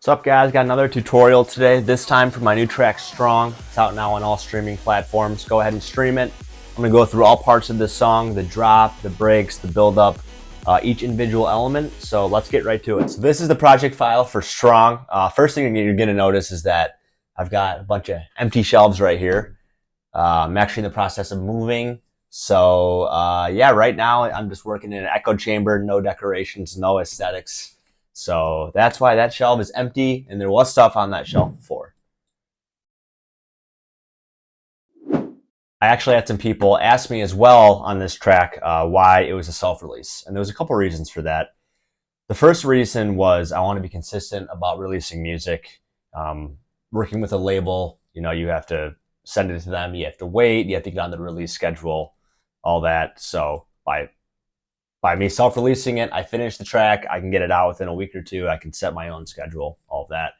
What's up, guys? Got another tutorial today, this time for my new track Strong. It's out now on all streaming platforms. Go ahead and stream it. I'm going to go through all parts of this song, the drop, the breaks, the build up, each individual element. So let's get right to it. So this is the project file for Strong. First thing you're going to notice is that I've got a bunch of empty shelves right here. I'm actually in the process of moving. So yeah, right now I'm just working in an echo chamber, no decorations, no aesthetics. So that's why that shelf is empty, and there was stuff on that shelf before. I actually had some people ask me as well on this track why it was a self-release, and there was a couple reasons for that. The first reason was I want to be consistent about releasing music. Working with a label, you know, you have to send it to them, you have to wait, you have to get on the release schedule, all that. So by me self-releasing it, I finish the track, I can get it out within a week or two, I can set my own schedule, all of that.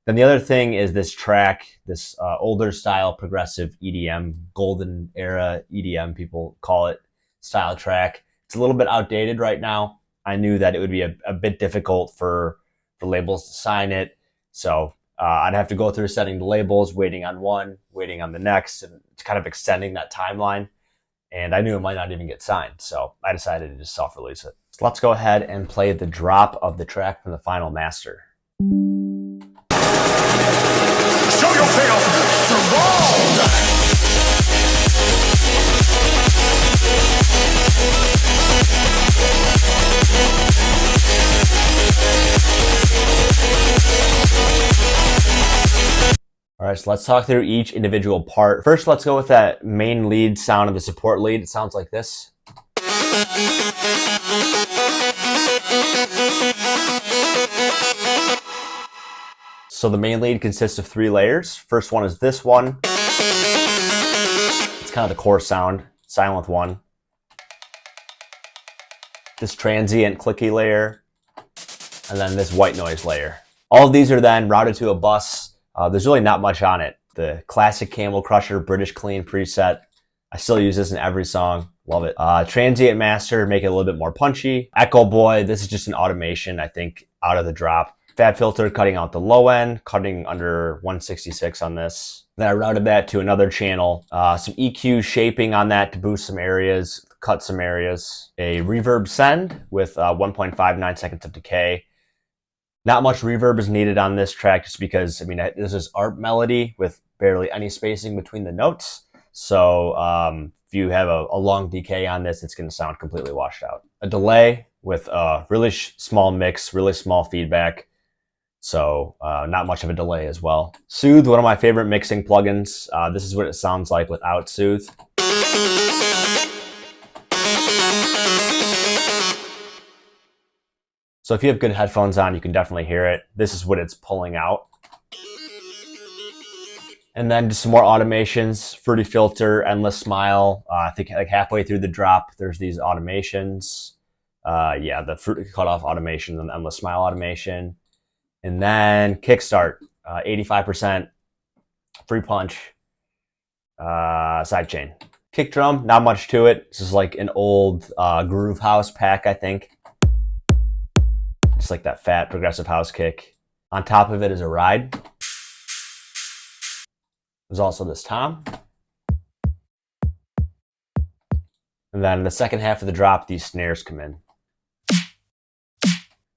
Then the other thing is this track, this older style progressive EDM, golden era EDM, people call it, style track. It's a little bit outdated right now. I knew that it would be a bit difficult for labels to sign it. So I'd have to go through setting the labels, waiting on one, waiting on the next, and it's kind of extending that timeline. And I knew it might not even get signed, so I decided to just self-release it. So let's go ahead and play the drop of the track from the final master. Show yourself strong! All right, so let's talk through each individual part. First, let's go with that main lead sound of the support lead. It sounds like this. So the main lead consists of 3 layers. First one is this one. It's kind of the core sound, silent one. This transient clicky layer, and then this white noise layer. All of these are then routed to a bus. There's really not much on it. The classic Camel Crusher British Clean preset. I still use this in every song. Love it. Transient Master, make it a little bit more punchy. Echo Boy, this is just an automation, I think, out of the drop. Fat Filter, cutting out the low end, cutting under 166 on this. Then I routed that to another channel. Some EQ shaping on that to boost some areas, cut some areas. A reverb send with 1.59 seconds of decay. Not much reverb is needed on this track just because, I mean, this is ARP melody with barely any spacing between the notes. So if you have a long decay on this, it's going to sound completely washed out. A delay with a really small mix, really small feedback. So not much of a delay as well. Soothe, one of my favorite mixing plugins. This is what it sounds like without Soothe. So if you have good headphones on, you can definitely hear it. This is what it's pulling out. And then just some more automations, Fruity Filter, Endless Smile. I think like halfway through the drop, there's these automations. Yeah, the Fruity Cutoff automation and the Endless Smile automation. And then Kickstart, 85%, Free Punch, Sidechain. Kick drum, not much to it. This is like an old Groove House pack, I think. Just like that fat progressive house kick. On top of it is a ride. There's also this tom. And then the second half of the drop, these snares come in.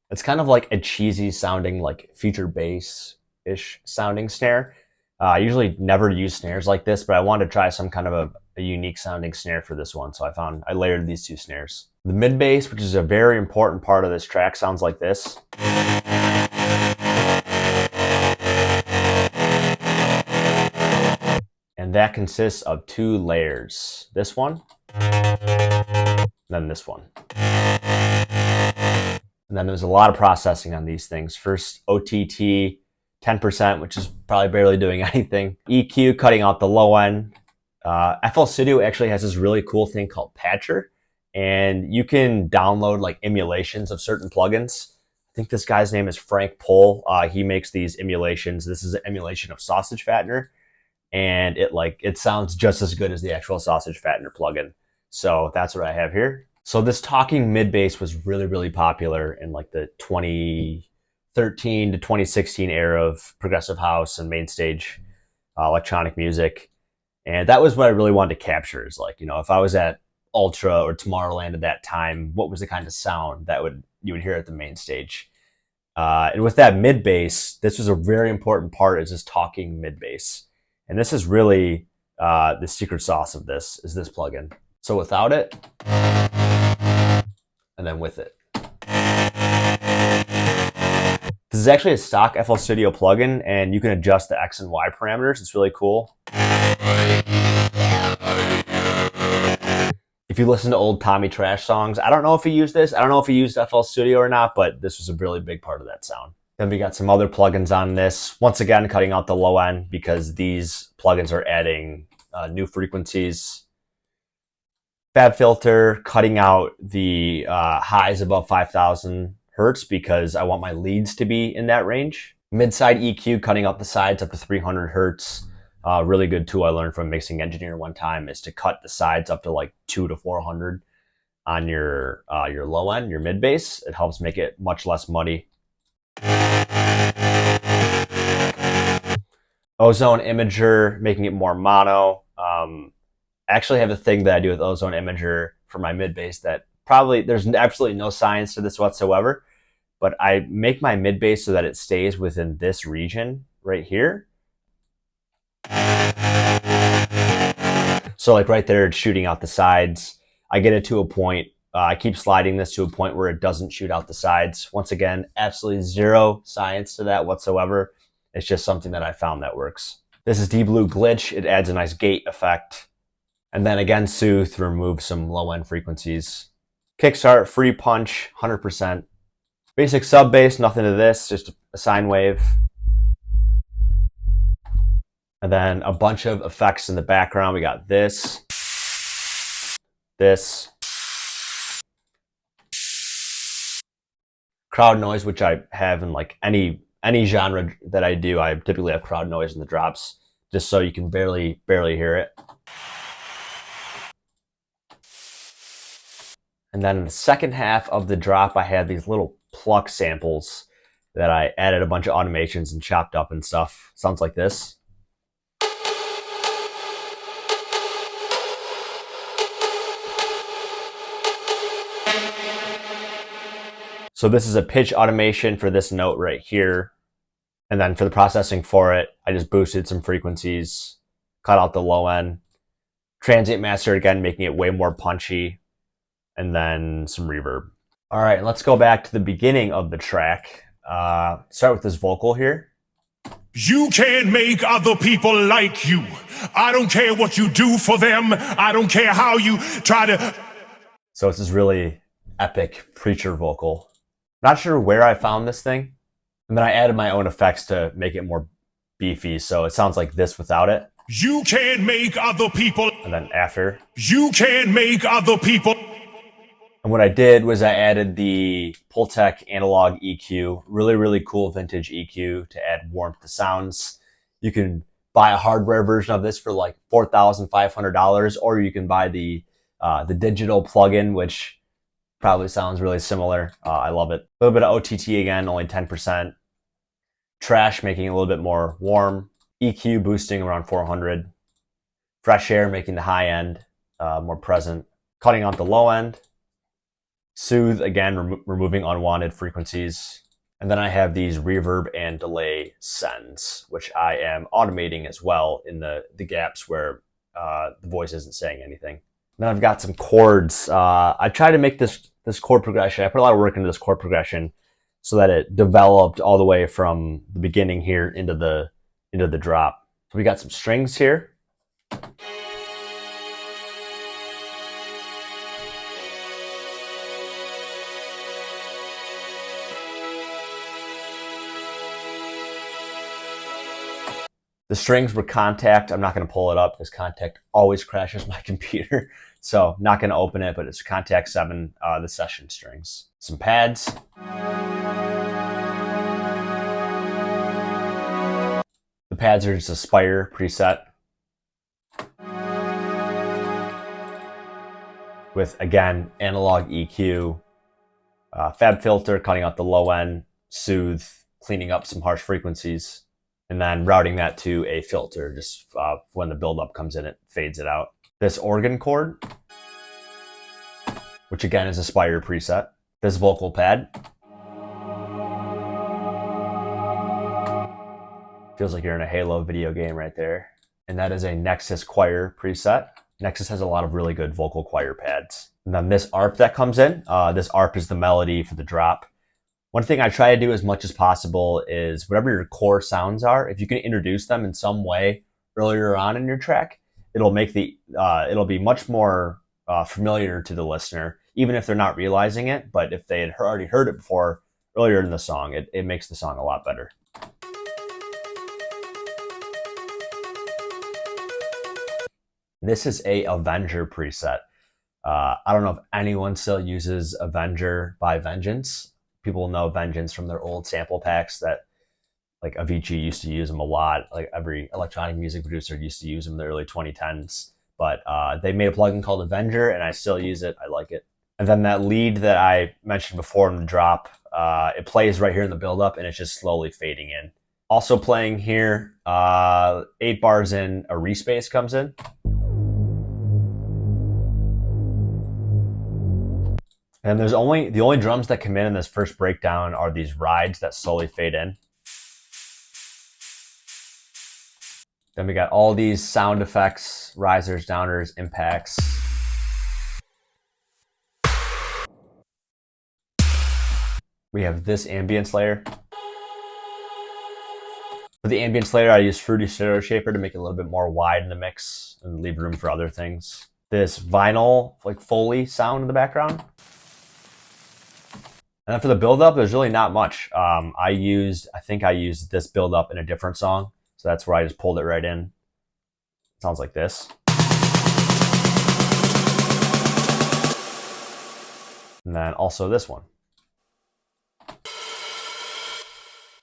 It's kind of like a cheesy sounding, like future bass-ish sounding snare. I usually never use snares like this, but I wanted to try some kind of a unique sounding snare for this one. So I layered these 2 snares. The mid bass, which is a very important part of this track, sounds like this. And that consists of 2 layers. This one, and then this one. And then there's a lot of processing on these things. First, OTT, 10%, which is probably barely doing anything. EQ, cutting out the low end. FL Studio actually has this really cool thing called Patcher. And you can download like emulations of certain plugins. I think this guy's name is Frank Pohl. He makes these emulations. This is an emulation of Sausage Fattener. And it sounds just as good as the actual Sausage Fattener plugin. So that's what I have here. So this talking mid bass was really, really popular in like the 2013 2013 to 2016 era of progressive house and main stage electronic music. And that was what I really wanted to capture is like, if I was at Ultra or Tomorrowland at that time, what was the kind of sound that you would hear at the main stage? And with that mid bass, this was a very important part is just talking mid bass. And this is really the secret sauce of this is this plugin. So without it, and then with it. This is actually a stock FL Studio plugin, and you can adjust the X and Y parameters. It's really cool. If you listen to old Tommy Trash songs, I don't know if he used this. I don't know if he used FL Studio or not, but this was a really big part of that sound. Then we got some other plugins on this. Once again, cutting out the low end because these plugins are adding new frequencies. FabFilter, cutting out the highs above 5,000 hertz because I want my leads to be in that range. Mid-side EQ, cutting out the sides up to 300 hertz. Really good tool I learned from Mixing Engineer one time is to cut the sides up to like 200 to 400 on your low end, your mid bass. It helps make it much less muddy. Ozone Imager, making it more mono. I actually have a thing that I do with Ozone Imager for my mid bass that probably there's absolutely no science to this whatsoever, but I make my mid bass so that it stays within this region right here. So like right there, it's shooting out the sides. I get it to a point. I keep sliding this to a point where it doesn't shoot out the sides. Once again, absolutely zero science to that whatsoever. It's just something that I found that works. This is D-Blue Glitch. It adds a nice gate effect. And then again, Soothe to remove some low-end frequencies. Kickstart, free punch, 100%. Basic sub bass, nothing to this, just a sine wave. And then a bunch of effects in the background. We got this, crowd noise, which I have in like any genre that I do. I typically have crowd noise in the drops, just so you can barely hear it. And then in the second half of the drop, I had these little pluck samples that I added a bunch of automations and chopped up and stuff. Sounds like this. So this is a pitch automation for this note right here. And then for the processing for it, I just boosted some frequencies, cut out the low end, transient master again, making it way more punchy, and then some reverb. All right, let's go back to the beginning of the track. Start with this vocal here. You can't make other people like you. I don't care what you do for them. I don't care how you try to... So it's this really epic preacher vocal. Not sure where I found this thing. And then I added my own effects to make it more beefy. So it sounds like this without it. You can't make other people... And then after. You can't make other people... And what I did was I added the Pultec analog EQ, really cool vintage EQ to add warmth to sounds. You can buy a hardware version of this for like $4,500, or you can buy the digital plugin, which probably sounds really similar. I love it. A little bit of OTT again, only 10%. Trash making it a little bit more warm. EQ boosting around 400. Fresh air making the high end more present. Cutting out the low end. Soothe, again, removing unwanted frequencies. And then I have these reverb and delay sends, which I am automating as well in the gaps where the voice isn't saying anything. Then I've got some chords. I tried to make this chord progression. I put a lot of work into this chord progression so that it developed all the way from the beginning here into the drop. So we got some strings here. The strings were Kontakt. I'm not going to pull it up because Kontakt always crashes my computer. So not going to open it, but it's Kontakt 7, the session strings. Some pads. The pads are just a Spire preset. With, again, analog EQ, FabFilter, cutting out the low end, Soothe, cleaning up some harsh frequencies, and then routing that to a filter. Just when the buildup comes in, it fades it out. This organ chord, which again is a Spire preset. This vocal pad. Feels like you're in a Halo video game right there. And that is a Nexus choir preset. Nexus has a lot of really good vocal choir pads. And then this ARP that comes in, this ARP is the melody for the drop. One thing I try to do as much as possible is whatever your core sounds are, if you can introduce them in some way earlier on in your track, it'll make it'll be much more familiar to the listener, even if they're not realizing it. But if they had already heard it before earlier in the song, it makes the song a lot better. This is a Avenger preset. I don't know if anyone still uses Avenger by Vengeance. People know Vengeance from their old sample packs that like Avicii used to use them a lot. Like every electronic music producer used to use them in the early 2010s. But they made a plugin called Avenger, and I still use it. I like it. And then that lead that I mentioned before in the drop, it plays right here in the buildup, and it's just slowly fading in. Also playing here, 8 bars in, a respace comes in. And the only drums that come in this first breakdown are these rides that slowly fade in. Then we got all these sound effects, risers, downers, impacts. We have this ambience layer. For the ambience layer, I use Fruity Stereo Shaper to make it a little bit more wide in the mix and leave room for other things. This vinyl, like Foley sound in the background. And then for the build-up, there's really not much. I think I used this build-up in a different song. So that's where I just pulled it right in. It sounds like this. And then also this one.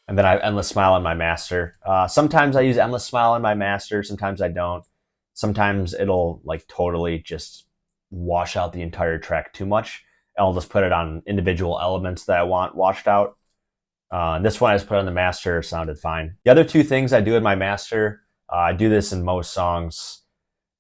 And then I have Endless Smile on my master. Sometimes I use Endless Smile on my master. Sometimes I don't. Sometimes it'll like totally just wash out the entire track too much. I'll just put it on individual elements that I want washed out. This one I just put on the master, sounded fine. The other two things I do in my master, I do this in most songs,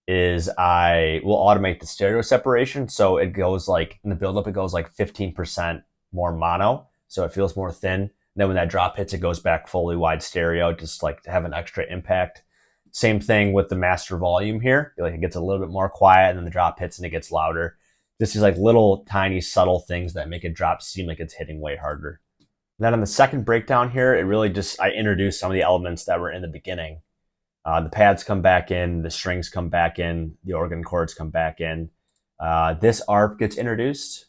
is I will automate the stereo separation. So it goes like, in the buildup, it goes like 15% more mono. So it feels more thin. And then when that drop hits, it goes back fully wide stereo, just like to have an extra impact. Same thing with the master volume here. Like it gets a little bit more quiet, and then the drop hits and it gets louder. This is like little tiny subtle things that make a drop seem like it's hitting way harder. And then on the second breakdown here, it really just, I introduced some of the elements that were in the beginning. The pads come back in, the strings come back in, the organ chords come back in. This ARP gets introduced.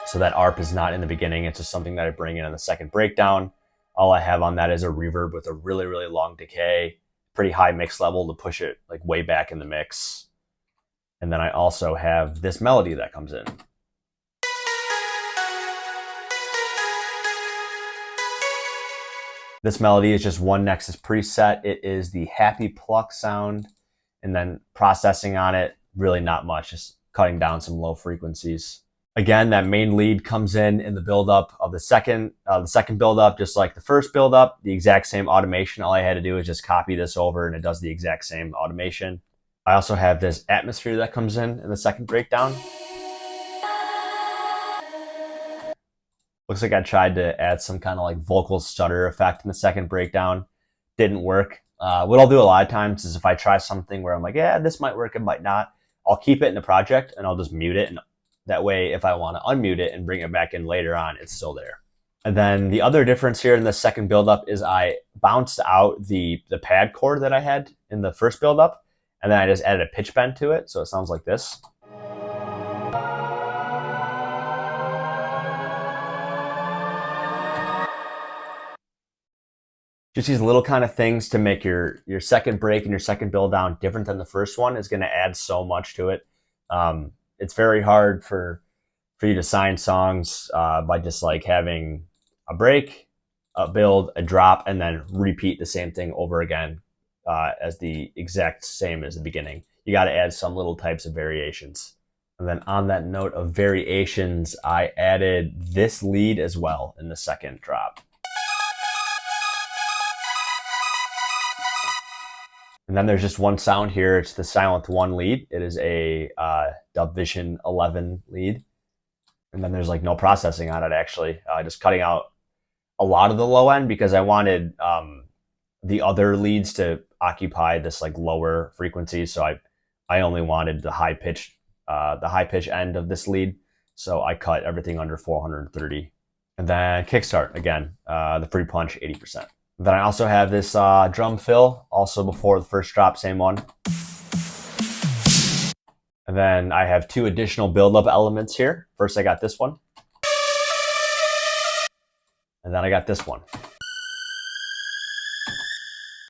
So that ARP is not in the beginning, it's just something that I bring in on the second breakdown. All I have on that is a reverb with a really, really long decay, pretty high mix level to push it like way back in the mix. And then I also have this melody that comes in. This melody is just one Nexus preset. It is the Happy Pluck sound, and then processing on it, really not much, just cutting down some low frequencies. Again, that main lead comes in the buildup of the second buildup, just like the first buildup, the exact same automation. All I had to do is just copy this over, and it does the exact same automation. I also have this atmosphere that comes in the second breakdown. Looks like I tried to add some kind of like vocal stutter effect in the second breakdown. Didn't work. What I'll do a lot of times is if I try something where I'm like, yeah, this might work, it might not, I'll keep it in the project and I'll just mute it. And that way, if I want to unmute it and bring it back in later on, it's still there. And then the other difference here in the second buildup is I bounced out the pad chord that I had in the first buildup, and then I just added a pitch bend to it, so it sounds like this. Just these little kind of things to make your second break and your second build down different than the first one is going to add so much to it. It's very hard for you to sign songs by just like having a break, a build, a drop, and then repeat the same thing over again as the exact same as the beginning. You got to add some little types of variations. And then on that note of variations, I added this lead as well in the second drop. And then there's just one sound here. It's the Silent One lead. It is a Dubvision 11 lead. And then there's like no processing on it actually. Just cutting out a lot of the low end because I wanted the other leads to occupy this like lower frequency. So I only wanted the high pitch end of this lead. So I cut everything under 430. And then kickstart again, the free punch 80%. Then I also have this drum fill, also before the first drop, same one. And then I have two additional build-up elements here. First, I got this one. And then I got this one.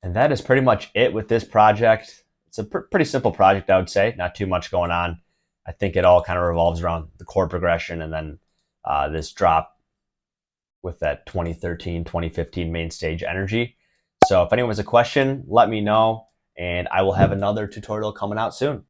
And that is pretty much it with this project. It's a pretty simple project, I would say. Not too much going on. I think it all kind of revolves around the chord progression and then this drop with that 2013, 2015 main stage energy. So if anyone has a question, let me know, and I will have another tutorial coming out soon.